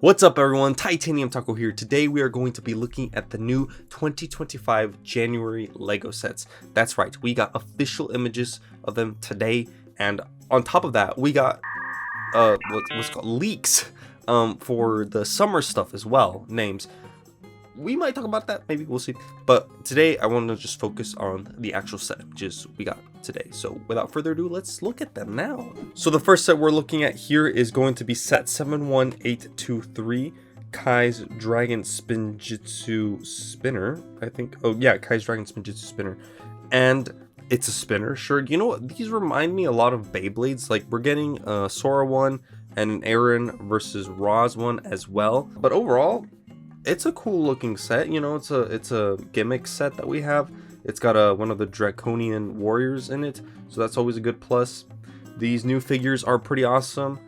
What's up everyone, Titanium Taco here. Today we are going to be looking at the new 2025 January Lego sets. That's right, we got official images of them today, and on top of that we got what's called leaks for the summer stuff as well, names. We might talk about that, maybe, we'll see. But today I want to just focus on the actual set images we got today. So without further ado, let's look at them now. So the first set we're looking at here is going to be set 71823, Kai's Dragon Spinjitzu Spinner, I think. Oh yeah, Kai's Dragon Spinjitzu Spinner. And it's a spinner, sure. You know what? These remind me a lot of Beyblades. Like, we're getting a Sora one and an Aaron versus Roz one as well. But overall, it's a cool looking set. You know, it's a gimmick set that we have. It's got one of the Draconian warriors in it, so that's always a good plus. These new figures are pretty awesome.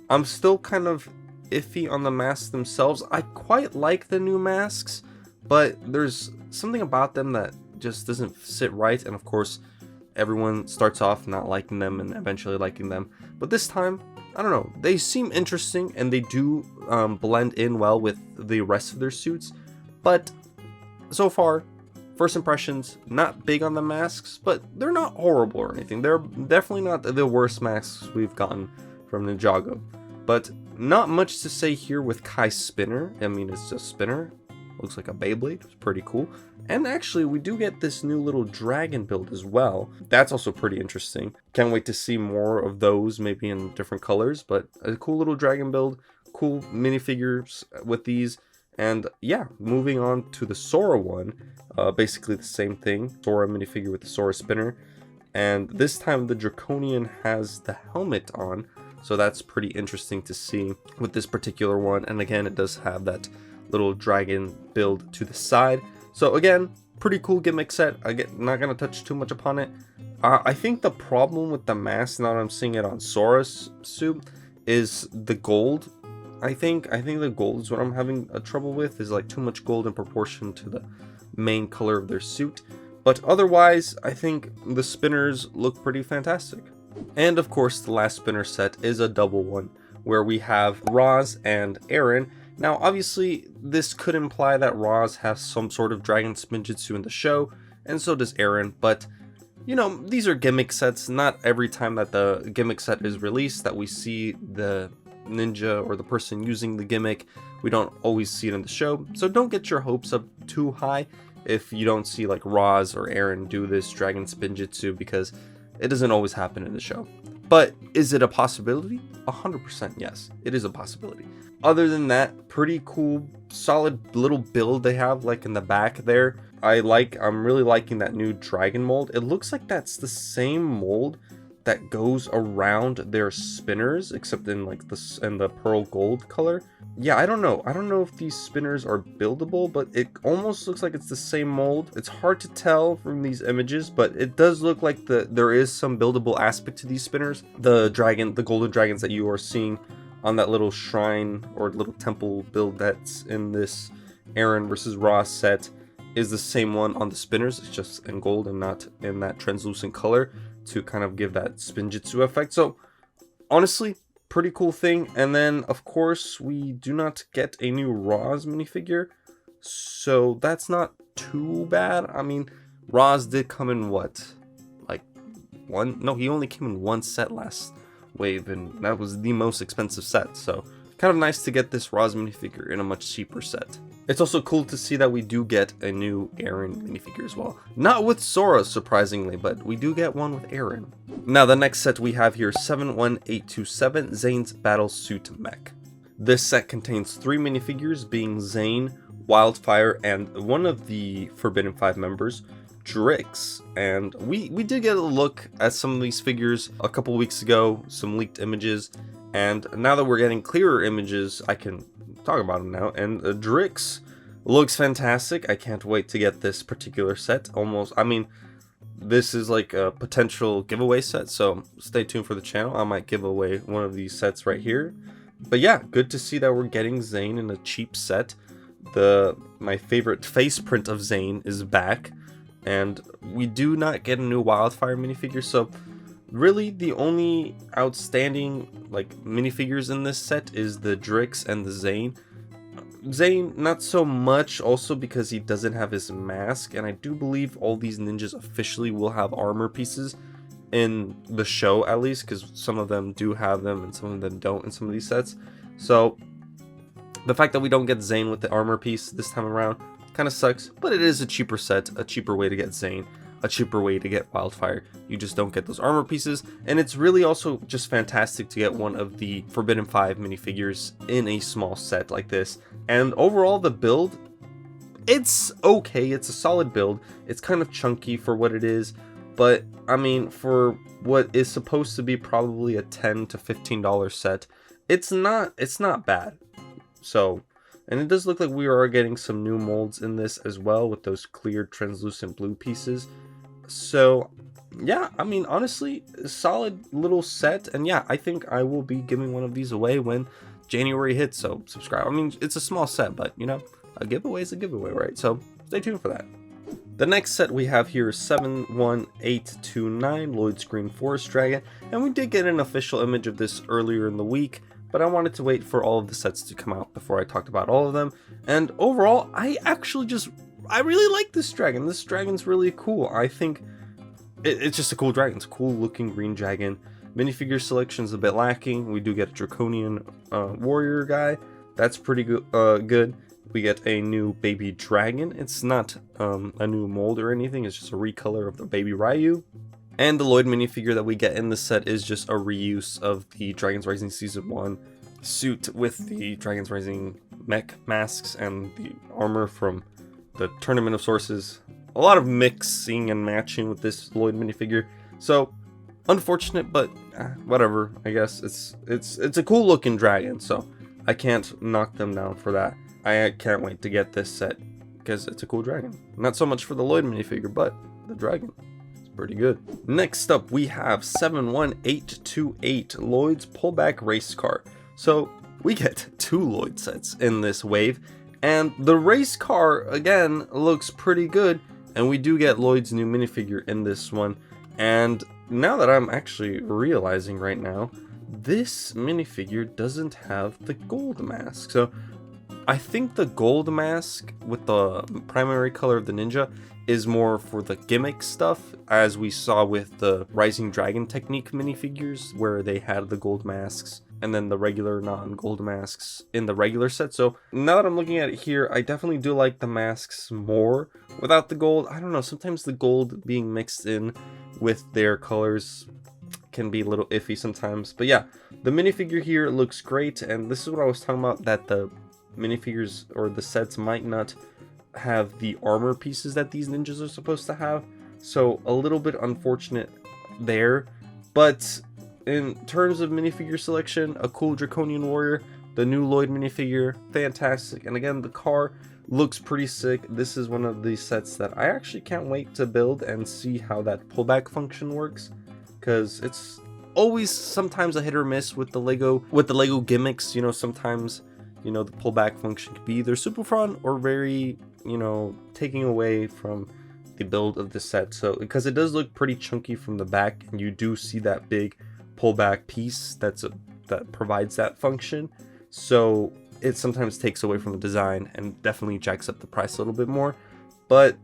I'm still kind of iffy on the masks themselves. I quite like the new masks, but there's something about them that just doesn't sit right, and of course everyone starts off not liking them and eventually liking them. But this time, I don't know, they seem interesting and they do blend in well with the rest of their suits. But so far, first impressions, not big on the masks, but they're not horrible or anything. They're definitely not the worst masks we've gotten from Ninjago. But not much to say here with Kai's Spinner. I mean, it's just Spinner. Looks like a Beyblade. It's pretty cool. And actually, we do get this new little dragon build as well. That's also pretty interesting. Can't wait to see more of those, maybe in different colors. But a cool little dragon build, cool minifigures with these. And yeah, moving on to the Sora one. Basically the same thing. Sora minifigure with the Sora spinner. And this time the Draconian has the helmet on. So that's pretty interesting to see with this particular one. And again, it does have that little dragon build to the side. So again, pretty cool gimmick set. Not gonna touch too much upon it. I think the problem with the mask, now that I'm seeing it on Sora's suit, is the gold. I think the gold is what I'm having a trouble with, is like too much gold in proportion to the main color of their suit. But otherwise, I think the spinners look pretty fantastic. And of course, the last spinner set is a double one, where we have Roz and Aaron. Now, obviously, this could imply that Roz has some sort of Dragon Spinjitzu in the show, and so does Aaron, but, you know, these are gimmick sets. Not every time that the gimmick set is released that we see the ninja or the person using the gimmick. We don't always see it in the show, so don't get your hopes up too high if you don't see, like, Roz or Aaron do this Dragon Spinjitzu, because it doesn't always happen in the show. But is it a possibility? 100% yes, it is a possibility. Other than that, pretty cool, solid little build they have, like in the back there. I'm really liking that new dragon mold. It looks like that's the same mold that goes around their spinners, except in like the pearl gold color. Yeah, I don't know if these spinners are buildable, but it almost looks like it's the same mold. It's hard to tell from these images, but it does look like there is some buildable aspect to these spinners. The golden dragons that you are seeing on that little shrine or little temple build that's in this Aaron versus Roz set is the same one on the spinners. It's just in gold and not in that translucent color to kind of give that spinjitzu effect. So honestly, pretty cool thing. And then of course we do not get a new Roz minifigure, so that's not too bad. I mean, Roz did come in what, like one? No, he only came in one set last wave, and that was the most expensive set, so kind of nice to get this Roz minifigure in a much cheaper set. It's also cool to see that we do get a new Aaron minifigure as well. Not with Sora, surprisingly, but we do get one with Aaron. Now the next set we have here, 71827, Zane's Battle Suit Mech. This set contains 3 minifigures, being Zane, Wildfire, and one of the Forbidden 5 members, Drix. And we did get a look at some of these figures a couple weeks ago, some leaked images, and now that we're getting clearer images, I can talk about them now. And Drix looks fantastic. I can't wait to get this particular set. I mean, this is like a potential giveaway set, so stay tuned for the channel. I might give away one of these sets right here. But yeah, good to see that we're getting Zane in a cheap set. My favorite face print of Zane is back, and we do not get a new Wildfire minifigure, so Really, the only outstanding like minifigures in this set is the Drix and the Zane. Zane, not so much, also because he doesn't have his mask, and I do believe all these ninjas officially will have armor pieces in the show, at least, because some of them do have them and some of them don't in some of these sets. So the fact that we don't get Zane with the armor piece this time around kind of sucks, but it is a cheaper set, a cheaper way to get Zane, a cheaper way to get Wildfire. You just don't get those armor pieces, and it's really also just fantastic to get one of the Forbidden 5 minifigures in a small set like this. And overall, the build, it's okay, it's a solid build. It's kind of chunky for what it is, but I mean, for what is supposed to be probably a $10 to $15 set, it's not bad. So, and it does look like we are getting some new molds in this as well, with those clear translucent blue pieces. So yeah, I mean, honestly, a solid little set, and yeah, I think I will be giving one of these away when January hits, so subscribe. I mean, it's a small set, but you know, a giveaway is a giveaway, right? So stay tuned for that. The next set we have here is 71829 Lloyd's Green Forest Dragon, and we did get an official image of this earlier in the week, but I wanted to wait for all of the sets to come out before I talked about all of them. And overall, I really like this dragon. This dragon's really cool. I think it's just a cool dragon. It's a cool looking green dragon. Minifigure selection is a bit lacking. We do get a draconian warrior guy. That's pretty good. We get a new baby dragon. It's not a new mold or anything. It's just a recolor of the baby Ryu. And the Lloyd minifigure that we get in this set is just a reuse of the Dragon's Rising Season 1 suit with the Dragon's Rising mech masks and the armor from the Tournament of Sources. A lot of mixing and matching with this Lloyd minifigure. So unfortunate, but whatever. I guess it's a cool looking dragon, so I can't knock them down for that. I can't wait to get this set because it's a cool dragon. Not so much for the Lloyd minifigure, but the dragon. It's pretty good. Next up, we have 71828 Lloyd's Pullback Race Car. So we get 2 Lloyd sets in this wave, and the race car again looks pretty good, and we do get Lloyd's new minifigure in this one. And now that I'm actually realizing right now, this minifigure doesn't have the gold mask. So I think the gold mask with the primary color of the ninja is more for the gimmick stuff, as we saw with the Rising Dragon Technique minifigures, where they had the gold masks and then the regular non-gold masks in the regular set. So now that I'm looking at it here, I definitely do like the masks more without the gold. I don't know, sometimes the gold being mixed in with their colors can be a little iffy sometimes. But yeah, the minifigure here looks great, and this is what I was talking about, that the minifigures or the sets might not have the armor pieces that these ninjas are supposed to have. So a little bit unfortunate there, but in terms of minifigure selection, a cool Draconian Warrior, the new Lloyd minifigure, fantastic. And again, the car looks pretty sick. This is one of the sets that I actually can't wait to build and see how that pullback function works, because it's always sometimes a hit or miss with the Lego gimmicks. You know, sometimes, you know, the pullback function could be either super fun or very, you know, taking away from the build of the set. So because it does look pretty chunky from the back, and you do see that big pullback piece that provides that function, so it sometimes takes away from the design and definitely jacks up the price a little bit more. But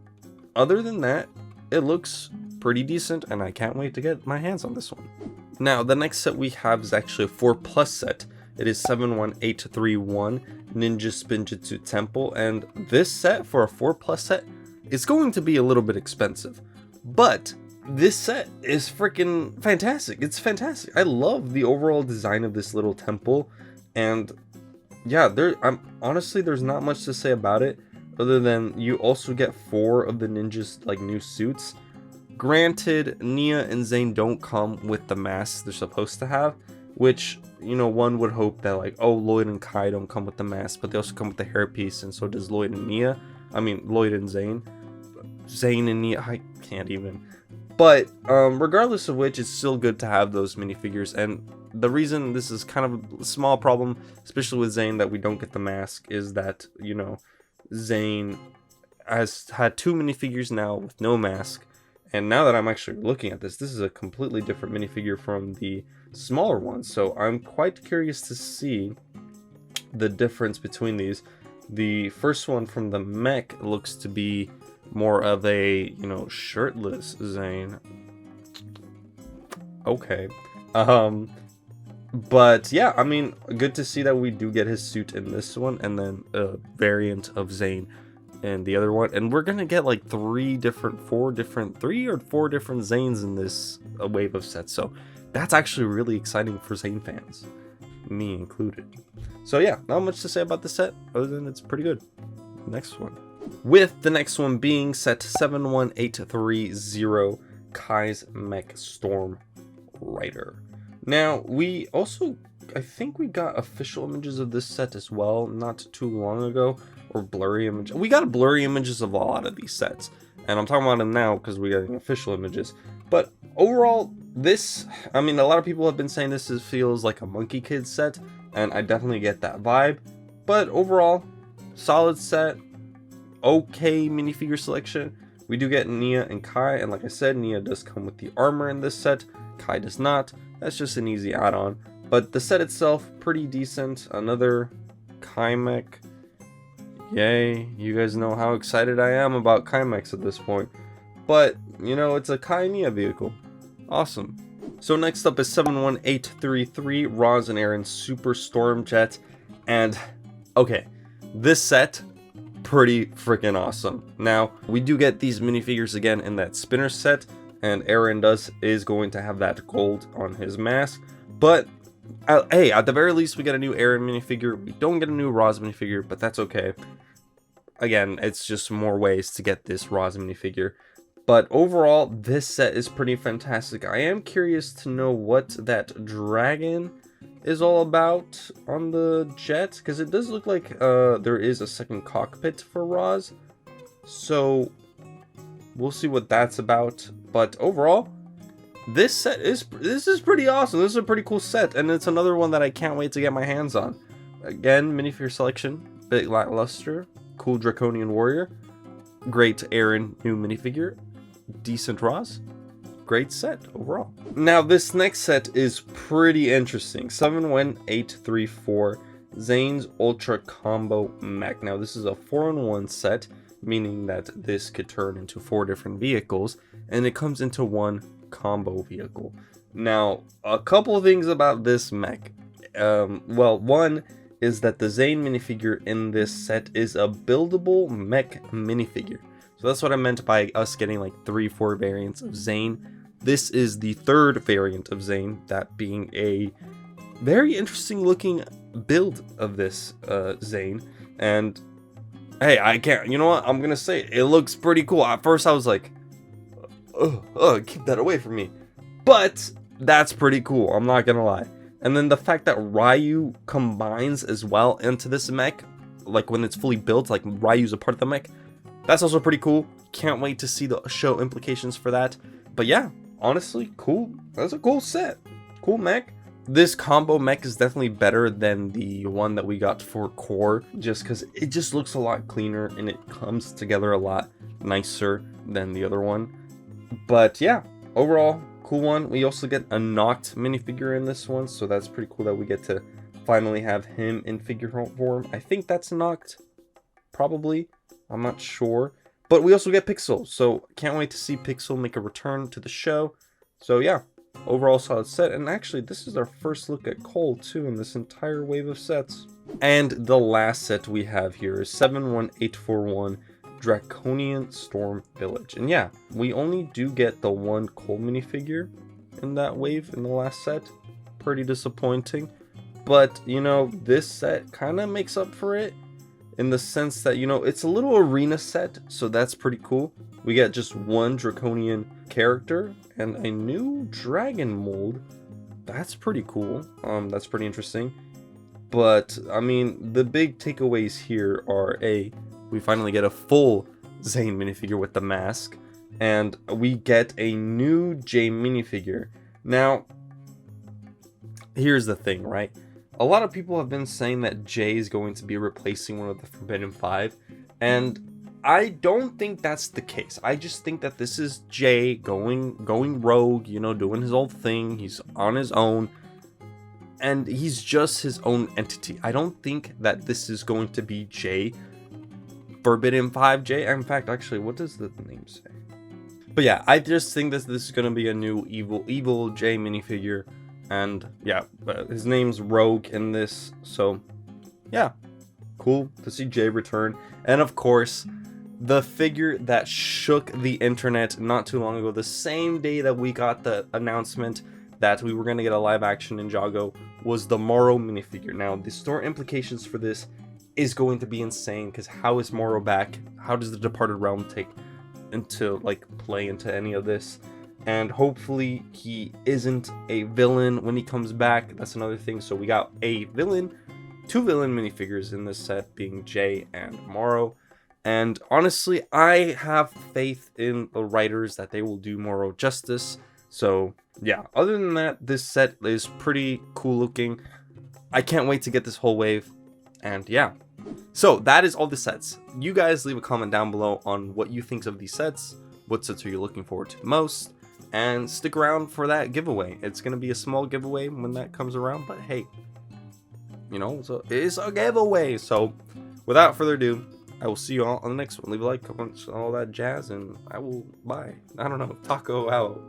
other than that, it looks pretty decent, and I can't wait to get my hands on this one. Now the next set we have is actually a 4+ set. It is 71831 Ninja Spinjitzu Temple, and this set for a 4+ set is going to be a little bit expensive, but this set is freaking fantastic. It's fantastic. I love the overall design of this little temple, and yeah, honestly, there's not much to say about it other than you also get 4 of the ninjas like new suits. Granted, Nia and Zane don't come with the masks they're supposed to have, which, you know, one would hope that like, oh, Lloyd and Kai don't come with the mask, but they also come with the hairpiece, and so does Lloyd and Nia. I mean, Lloyd and Zane. Zane and Nia, I can't even. But regardless of which, it's still good to have those minifigures. And the reason this is kind of a small problem, especially with Zane, that we don't get the mask, is that, you know, Zane has had 2 minifigures now with no mask, And now that I'm actually looking at this is a completely different minifigure from the smaller one. So I'm quite curious to see the difference between these. The first one from the mech looks to be more of a, you know, shirtless Zane. Okay. But yeah, I mean, good to see that we do get his suit in this one, and then a variant of Zane in the other one. And we're gonna get like three or four different Zanes in this wave of sets. So that's actually really exciting for Zane fans, me included. So yeah, not much to say about the set other than it's pretty good. Next one. With the next one being set 71830, Kai's Mech Storm Rider. Now, we also, I think we got official images of this set as well, not too long ago, or blurry images. We got blurry images of a lot of these sets, and I'm talking about them now because we got official images. But overall, this, I mean, a lot of people have been saying this feels like a Monkey Kid set, and I definitely get that vibe. But overall, solid set, okay minifigure selection. We do get Nia and Kai, and like I said, Nia does come with the armor in this set, Kai does not. That's just an easy add-on. But the set itself, pretty decent. Another Kai mech. Yay, you guys know how excited I am about Kai mechs at this point. But, you know, it's a Kai Nia vehicle. Awesome. So next up is 71833, Roz and Aaron Super Stormjet. And, okay, this set, pretty freaking awesome. Now, we do get these minifigures again in that spinner set, and Aaron is going to have that gold on his mask. But hey, at the very least, we get a new Aaron minifigure. We don't get a new Roz minifigure, but that's okay. Again, it's just more ways to get this Roz minifigure. But overall, this set is pretty fantastic. I am curious to know what that dragon is all about on the jet, because it does look like there is a second cockpit for Roz. So we'll see what that's about. But overall, this is pretty awesome. This is a pretty cool set, and it's another one that I can't wait to get my hands on. Again, minifigure selection, bit lackluster. Cool Draconian Warrior, great Aaron new minifigure, decent Roz, great set overall. Now this next set is pretty interesting. 71834, Zane's Ultra Combo Mech. Now this is a 4-in-1 set, meaning that this could turn into 4 different vehicles, and it comes into one combo vehicle. Now, a couple of things about this mech. Well, one is that the Zane minifigure in this set is a buildable mech minifigure. So that's what I meant by us getting like 3-4 variants of Zane. This is the 3rd variant of Zane, that being a very interesting looking build of this Zane. And hey, I can't, you know what, I'm gonna say it looks pretty cool. At first I was like, keep that away from me. But that's pretty cool, I'm not gonna lie. And then the fact that Ryu combines as well into this mech, like when it's fully built, like Ryu's a part of the mech, that's also pretty cool. Can't wait to see the show implications for that. But yeah, honestly, cool. That's a cool set. Cool mech. This combo mech is definitely better than the one that we got for Core, just because it just looks a lot cleaner and it comes together a lot nicer than the other one. But yeah, overall, cool one. We also get a Noct minifigure in this one, so that's pretty cool that we get to finally have him in figure form. I think that's Noct, probably. I'm not sure. But we also get Pixel, so can't wait to see Pixel make a return to the show. So yeah, overall solid set. And actually, this is our first look at Cole too in this entire wave of sets. And the last set we have here is 71841, Draconian Storm Village. And yeah, we only do get the one Cole minifigure in that wave in the last set. Pretty disappointing. But, you know, this set kind of makes up for it in the sense that, you know, it's a little arena set, so that's pretty cool. We get just one Draconian character and a new dragon mold. That's pretty cool. That's pretty interesting. But, I mean, the big takeaways here are we finally get a full Zane minifigure with the mask, and we get a new Jay minifigure. Now, here's the thing, right? A lot of people have been saying that Jay is going to be replacing one of the Forbidden 5, and I don't think that's the case. I just think that this is Jay going rogue, you know, doing his old thing. He's on his own, and he's just his own entity. I don't think that this is going to be Jay Forbidden 5J. In fact, actually, what does the name say? But yeah, I just think that this is going to be a new evil Jay minifigure. And yeah, his name's Rogue in this. So yeah, cool to see Jay return. And of course, the figure that shook the internet not too long ago, the same day that we got the announcement that we were going to get a live action Ninjago, was the Moro minifigure. Now, the story implications for this is going to be insane, because how is Moro back? How does the Departed Realm take into play into any of this? And hopefully he isn't a villain when he comes back. That's another thing. So we got a villain, 2 villain minifigures in this set, being Jay and Moro. And honestly, I have faith in the writers that they will do Moro justice. So yeah, other than that, this set is pretty cool looking. I can't wait to get this whole wave. And yeah, so that is all the sets. You guys leave a comment down below on what you think of these sets. What sets are you looking forward to the most? And stick around for that giveaway. It's going to be a small giveaway when that comes around. But hey, you know, so it's a giveaway. So without further ado, I will see you all on the next one. Leave a like, comment, all that jazz, and I will bye. I don't know, taco out.